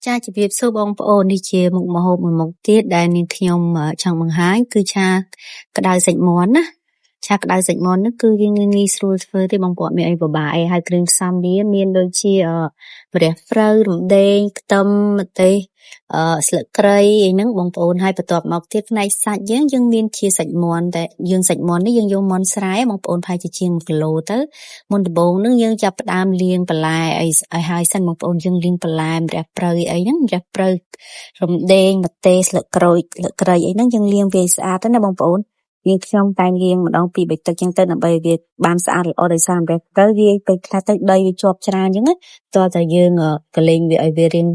ចាជំរាបសួរបងប្អូននេះជាមុខម្ហូបមួយមុខទៀតដែលនាងខ្ញុំចង់បង្ហាញគឺឆាក្តៅសាច់មាន់ណាឆាក្តៅសាច់មាន់នេះគឺវាងាយស្រួលធ្វើទេបងប្អូនមានអីពិបាកអីហើយគ្រឿងផ្សំវាមានដូចជាម្រះព្រៅរំដេងខ្ទឹមម្ទេសស្លឹកគ្រៃអីហ្នឹងបងប្អូនហើយបន្ទាប់មកទៀតផ្នែកសាច់យើងមានជាសាច់មាន់តែយើងសាច់មាន់នេះយើងយកមាន់ស្រែបងប្អូនប្រហែលជា1គីឡូទៅមុនដំបូងហ្នឹងយើងចាប់ផ្ដើមលាងបន្លែអីឲ្យហើយសិនបងប្អូនយើងលាងបន្លែម្រះព្រៅអីហ្នឹងម្រះព្រៅរំដេងម្ទេសស្លឹកក្រូចស្លឹកគ្រៃអីហ្នឹងយើងលាងវាឲ្យស្អាតទៅណាបងប្អូនយើងខ្ញុំតែលាងម្ដងពីរបីទឹកចឹងទៅដើម្បីវាបានស្អាតល្អដោយសារម្រះព្រៅវាពេលខ្លះទៅដីវាជាប់ច្រើនចឹងណាតោះតែយើងកលេងវាឲ្យវារៀង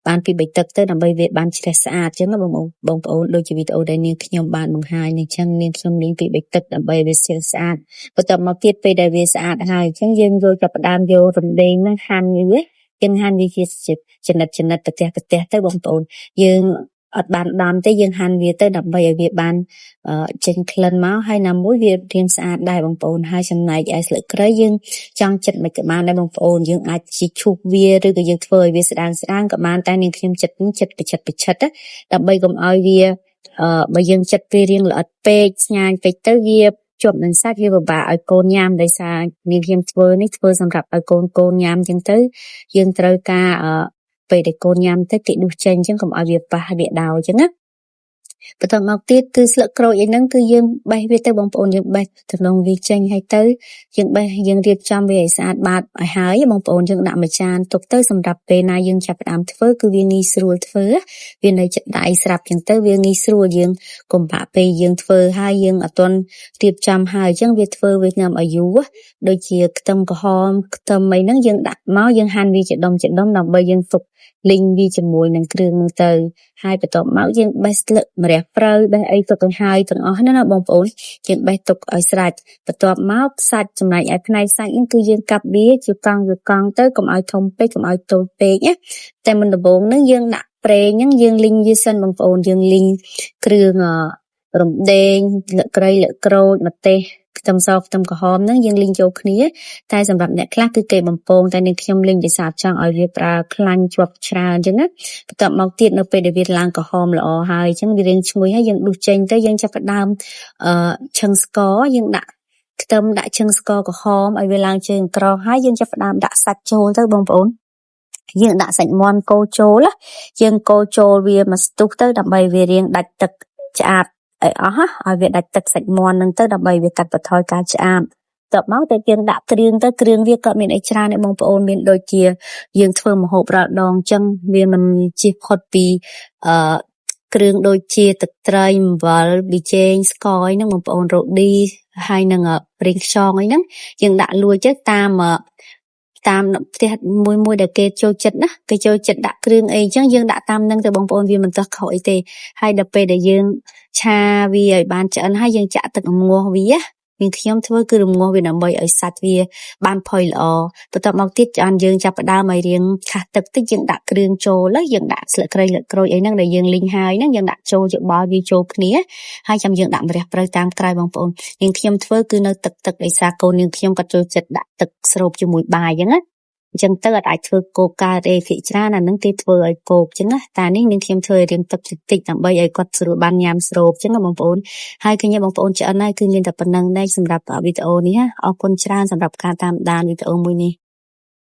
បានពីរបីទឹកទៅដើម្បីវាបានជ្រះស្អាតចឹងណាបងប្អូនដូចជាវីដេអូដែលនាងខ្ញុំបានបង្ហាញនេះចឹងនាងខ្ញុំលាងពីរបីទឹកដើម្បីវាជ្រះស្អាតបន្ទាប់មកទៀតពេលដែលវាស្អាតហើយចឹងយើងយកចាប់ផ្ដើមយករំដេងហ្នឹងហាន់វាយើងហាន់វាជាចំណិតប្រទះទៅបងប្អូនយើងអត់បានដំទេយើងហាន់វាទៅដើម្បីឲ្យវាបានចេញក្លិនមកហើយណាមួយវារៀងស្អាតដែរបងប្អូនហើយចំណែកឯស្លឹកគ្រៃយើងចង់ចិត្តមិនក៏បានដែរបងប្អូនយើងអាចជីឈូសវាឬក៏យើងធ្វើឲ្យវាស្ដើងក៏បានតែនាងខ្ញុំចិត្តបិឆិតដើម្បីកុំឲ្យវាបើយើងចិត្តវារៀងល្អិតពេកស្ញាញពេកទៅវាជាប់នឹងសាច់វាពិបាកឲ្យកូនញ៉ាំដោយសារនាងខ្ញុំធ្វើនេះធ្វើសម្រាប់ឲ្យកូនញ៉ាំចឹងទៅយើងត្រូវការពេលដែលកូនញ៉ាំទៅគេដួសចេញចឹងកុំឲ្យវាប៉ះវាដោចឹងណាបន្ទាប់មកទៀតគឺស្លឹកក្រូចអីហ្នឹងគឺយើងបេះវាទៅបងប្អូនយើងបេះដំឡូងវាចេញហើយទៅយើងបេះយើងរៀបចំវាឲ្យស្អាតបាតឲ្យហើយបងប្អូនយើងដាក់មួយចានទុកទៅសម្រាប់ពេលណាយើងចាប់ផ្ដើមធ្វើគឺវាងាយស្រួលធ្វើវានៅចិត្តដៃស្រាប់ចឹងទៅវាងាយស្រួលយើងកុំបាក់ពេលយើងធ្វើហើយយើងអត់ទាន់រៀបចំហើយចឹងវាធ្វើវាញ៉ាំឲ្យយូរដូចជាខ្ទឹមក្រហមខ្ទឹមអីហ្នឹងយើងដាក់មកយើងហាន់វាជាដុំដើម្បីយើងទុកលីងវាជាមួយនឹងគ្រឿងនោះទៅហើយបន្ទាប់មកយើងបេះស្លឹកម្រះព្រៅបេះអីទុកទាំងហើយទាំងអស់ណាបងប្អូនយើងបេះទុកឲ្យស្រេចបន្ទាប់មកសាច់ចំណែកឯផ្នែកសាច់ហ្នឹងគឺយើងកាប់វាជាកង់ទៅកុំឲ្យធំពេកកុំឲ្យតូចពេកណាតែមុនដំបូងហ្នឹងយើងដាក់ប្រេងហ្នឹងយើងលីងវាសិនបងប្អូនយើងលីងគ្រឿងរំដេងស្លឹកគ្រៃស្លឹកក្រូចម្ទេសខ្ទឹមសខ្ទឹមក្រហមហ្នឹងយើងលីងចូលគ្នាតែសម្រាប់អ្នកខ្លះគឺគេបំពងតែនាងខ្ញុំលីងដោយសារចង់ឲ្យវាប្រើខ្លាញ់ជាប់ច្រើនអញ្ចឹងណាបន្ទាប់មកទៀតនៅពេលដែលវាឡើងក្រហមល្អហើយអញ្ចឹងវារៀងឈ្ងុយហើយយើងដួសចេញទៅយើងចាប់ផ្ដើមឆឹងស្ករយើងដាក់ខ្ទឹមដាក់ឆឹងស្ករក្រហមឲ្យវាឡើងជើងក្រហើយយើងចាប់ផ្ដើមដាក់សាច់ចូលទៅបងប្អូនយើងដាក់សាច់មាន់កូរចូលយើងកូរចូលវាមកស្ទុះទៅដើម្បីវារៀងដាច់ទឹកឆ្អាបឲ្យអស់ឲ្យវាដាច់ទឹកសាច់មាន់ហ្នឹងទៅដើម្បីវាកាត់បន្ថយការឆ្អាបតបមកតែយើងដាក់គ្រឿងទៅគ្រឿងវាក៏មានអីច្រើនដែរបងប្អូនមានដូចជាយើងធ្វើម្ហូបរាល់ដងអញ្ចឹងវាមិនជិះផុតពីគ្រឿងដូចជាទឹកត្រីអំបិលប៊ីចេងស្ករអីហ្នឹងបងប្អូនរ៉ូឌីហើយនឹងប្រេងខ្យងអីហ្នឹងយើងដាក់លួចទៅតាមផ្ទះមួយដែលគេចូលចិត្តណាគេចូលចិត្តដាក់គ្រឿងអីអញ្ចឹងយើងដាក់តាមហ្នឹងទៅបងប្អូនវាមិនទាស់ខុសអីទេហើយដល់ពេលដែលយើងឆាវាឲ្យបានឆ្អិនហើយយើងចាក់ទឹករំងាស់វានាងខ្ញុំធ្វើគឺរំងាស់វាដើម្បីឲ្យសាច់វាបានផុយល្អបន្ទាប់មកទៀតចានយើងចាប់ផ្ដើមឲ្យរៀងខាស់ទឹកតិចយើងដាក់គ្រឿងចូលយើងដាក់ស្លឹកគ្រៃស្លឹកក្រូចអីហ្នឹងដែលយើងលីងហើយហ្នឹងយើងដាក់ចូលច្បល់វាចូលគ្នាហើយចាំយើងដាក់ម្រះព្រៅតាមក្រោយបងប្អូននាងខ្ញុំធ្វើគឺនៅទឹកដោយសារកូននាងខ្ញុំគាត់ចូលចិត្តដាក់ទឹកស្រូបជាមួយបាយអញ្ចឹងណាអញ្ចឹងទៅអត់អាចធ្វើគោកកើតទេភាគច្រើនអាហ្នឹងគេធ្វើឲ្យគោកអញ្ចឹងណាតែនេះនាងខ្ញុំធ្វើឲ្យរៀងទឹកតិចដើម្បីឲ្យគាត់ស្រួលបានញ៉ាំស្រូបអញ្ចឹងណាបងប្អូនហើយឃើញបងប្អូនឆ្អិនហើយគឺមានតែប៉ុណ្្នឹងដែរសម្រាប់វីដេអូនេះណាអរគុណច្រើនសម្រាប់ការតាមដានវីដេអូមួយនេះ